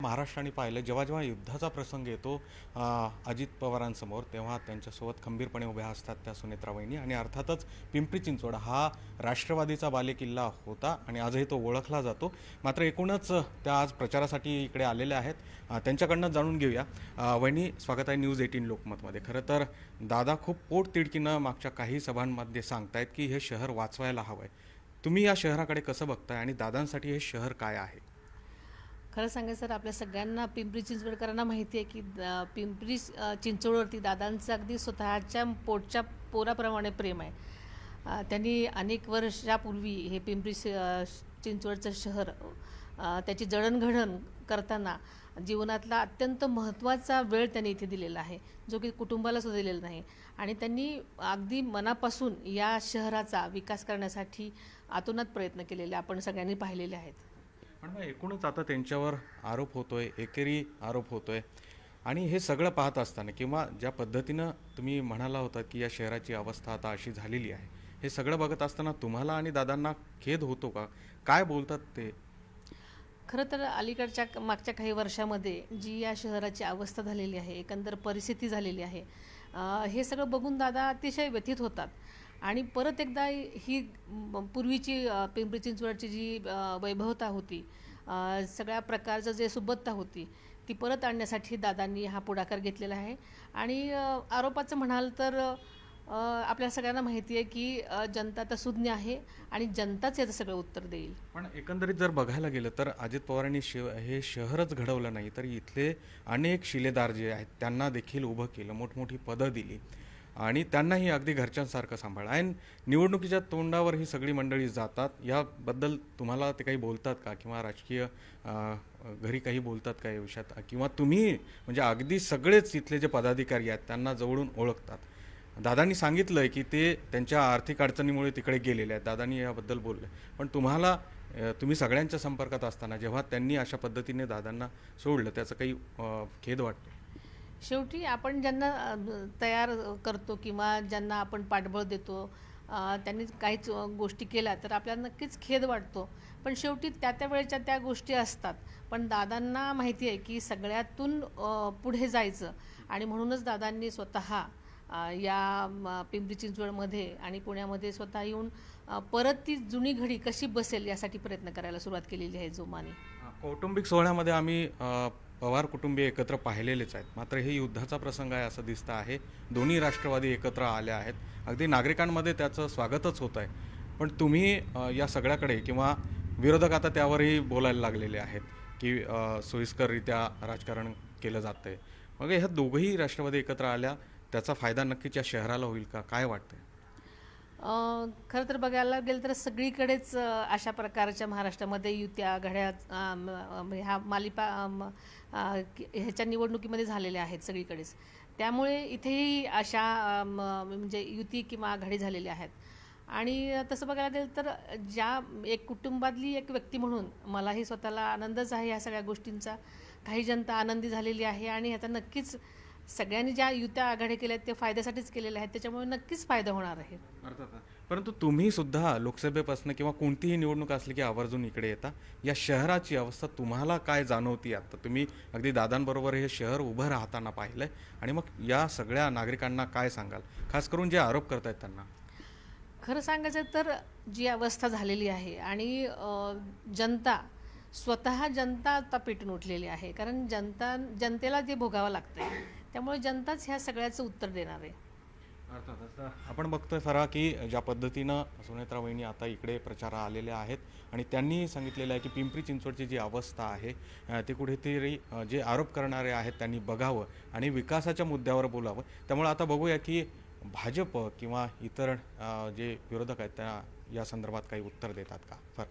महाराष्ट्राने पाहिलं जेव्हा जेव्हा युद्धाचा प्रसंग येतो अजित पवारांसमोर, तेव्हा त्यांच्यासोबत खंबीरपणे उभ्या असतात त्या सुनेत्रा वहिनी. आणि अर्थातच पिंपरी चिंचवड हा राष्ट्रवादीचा बालेकिल्ला होता आणि आजही तो ओळखला जातो. मात्र एकूणच त्या आज प्रचारासाठी इकडे आलेल्या आहेत. त्यांच्याकडनं जाणून घेऊया. वहिनी, स्वागत आहे न्यूज 18 लोकमतमध्ये. खरं तर दादा खूप पोटतिडकीनं मागच्या काही सभांमध्ये सांगतायत की हे शहर वाचवायला हवं आहे. तुम्ही या शहराकडे कसं बघताय आणि दादांसाठी हे शहर काय आहे? खरं सांगायचं तर आपल्या सगळ्यांना पिंपरी चिंचवडकरांना माहिती आहे की पिंपरी चिंचवडवरती दादांचं अगदी स्वतःच्या पोटच्या पोराप्रमाणे प्रेम आहे. त्यांनी अनेक वर्षापूर्वी हे पिंपरी चिंचवडचं शहर त्याची जडणघडण करताना जीवनातला अत्यंत महत्त्वाचा वेळ त्यांनी इथे दिलेला आहे, जो की कुटुंबाला सुद्धा दिलेला नाही. आणि त्यांनी अगदी मनापासून या शहराचा विकास करण्यासाठी आतोनात प्रयत्न केलेले आपण सगळ्यांनी पाहिलेले आहेत. पण मग एकूणच आता त्यांच्यावर आरोप होतोय, एकेरी आरोप होतोय. आणि हे सगळं पाहत असताना किंवा ज्या पद्धतीनं तुम्ही म्हणाला होता की या शहराची अवस्था आता अशी झालेली आहे, हे सगळं बघत असताना तुम्हाला आणि दादांना खेद होतो का? काय बोलतात ते? खरं तर अलीकडच्या मागच्या काही वर्षामध्ये जी या शहराची अवस्था झालेली आहे, एकंदर परिस्थिती झालेली आहे, हे सगळं बघून दादा अतिशय व्यथित होतात. आणि परत एकदा ही पूर्वीची पिंपरी चिंचवडची जी वैभवता होती, सगळ्या प्रकारचं जे सुबत्ता होती, ती परत आणण्यासाठी दादांनी हा पुढाकार घेतलेला आहे. आणि आरोपाचं म्हणाल तर आपल्या सगळ्यांना माहिती आहे की जनता तर सुज्ञ आहे आणि जनताच याचं सगळं उत्तर देईल. पण एकंदरीत जर बघायला गेलं तर अजित पवारांनी हे शहरच घडवलं नाही, तर इथले अनेक शिलेदार जे आहेत त्यांना देखील उभं केलं, मोठमोठी पदं दिली आणि त्यांनाही अगदी घरच्यांसारखं सांभाळलं. आणि निवडणुकीच्या तोंडावर ही सगळी मंडळी जातात. याबद्दल तुम्हाला ते काही बोलतात का? किंवा राजकीय घरी काही बोलतात का या विषयात? किंवा तुम्ही म्हणजे अगदी सगळेच इथले जे पदाधिकारी आहेत त्यांना जवळून ओळखतात. दादांनी सांगितलं की ते त्यांच्या आर्थिक अडचणीमुळे तिकडे गेलेले आहेत, दादांनी याबद्दल बोलले. पण तुम्हाला तुम्ही सगळ्यांच्या संपर्कात असताना जेव्हा त्यांनी अशा पद्धतीने दादांना सोडलं, त्याचं काही खेद वाटतो? शेवटी आपण ज्यांना तयार करतो किंवा ज्यांना आपण पाठबळ देतो, त्यांनी काहीच गोष्टी केल्या तर आपल्याला नक्कीच खेद वाटतो. पण शेवटी त्या वेळेच्या त्या गोष्टी असतात. पण दादांना माहिती आहे की सगळ्यातून पुढे जायचं, आणि म्हणूनच दादांनी स्वतः या पिंपरी चिंचवडमध्ये आणि पुण्यामध्ये स्वतः येऊन परत ती जुनी घडी कशी बसेल यासाठी प्रयत्न करायला सुरुवात केलेली आहे जोमाने. कौटुंबिक सोहळ्यामध्ये आम्ही पवार कुटुंबीय एकत्र पाहिलेलेच आहेत. मात्र हे युद्धाचा प्रसंग आहे असं दिसतं आहे. दोन्ही राष्ट्रवादी एकत्र आले आहेत. अगदी नागरिकांमध्ये त्याचं स्वागतच होत आहे. पण तुम्ही या सगळ्याकडे किंवा विरोधक आता त्यावरही बोलायला लागलेले आहेत की सोयीस्कररित्या राजकारण केलं जातं आहे. मग ह्या दोघंही राष्ट्रवादी एकत्र आल्या, त्याचा फायदा नक्कीच या शहराला होईल का? काय वाटतंय? खरं तर बघायला गेलं तर सगळीकडेच अशा प्रकारच्या महाराष्ट्रामध्ये युत्या घड्या ह्या ह्याच्या निवडणुकीमध्ये झालेल्या आहेत सगळीकडेच. त्यामुळे इथेही अशा म्हणजे युती किंवा आघाडी झालेल्या आहेत. आणि तसं बघायला गेलं तर ज्या एक कुटुंबातली एक व्यक्ती म्हणून मलाही स्वतःला आनंदच आहे या सगळ्या गोष्टींचा. काही जनता आनंदी झालेली आहे आणि ह्याचा नक्कीच सगळ्यांनी ज्या युत्या आघाडी केल्या आहेत ते फायद्यासाठीच केलेल्या आहेत, त्याच्यामुळे नक्कीच फायदा होणार आहे. अर्थात. परंतु तुम्ही सुद्धा लोकसभेपासून किंवा कोणतीही निवडणूक असली की आवर्जून इकडे येता. या शहराची अवस्था तुम्हाला काय जाणवती? आता तुम्ही अगदी दादांबरोबर हे शहर उभं राहताना पाहिलंय, आणि मग या सगळ्या नागरिकांना काय सांगाल, खास करून जे आरोप करतायत त्यांना? खरं सांगायचं तर जी अवस्था झालेली आहे आणि जनता आता पेटून उठलेली आहे. कारण जनतेला जे भोगावं लागतंय, त्यामुळे जनताच ह्या सगळ्याचं उत्तर देणार आहे. अर्थात. आपण बघतोय फरा की ज्या पद्धतीनं सुनेत्रा वहिनी आता इकडे प्रचारा आलेल्या आहेत आणि त्यांनी सांगितलेलं आहे की पिंपरी चिंचवडची जी अवस्था आहे ती कुठेतरी जे आरोप करणारे आहेत त्यांनी बघावं आणि विकासाच्या मुद्द्यावर बोलावं. त्यामुळे आता बघूया की भाजप किंवा इतर जे विरोधक आहेत त्या या संदर्भात काही उत्तर देतात का? फर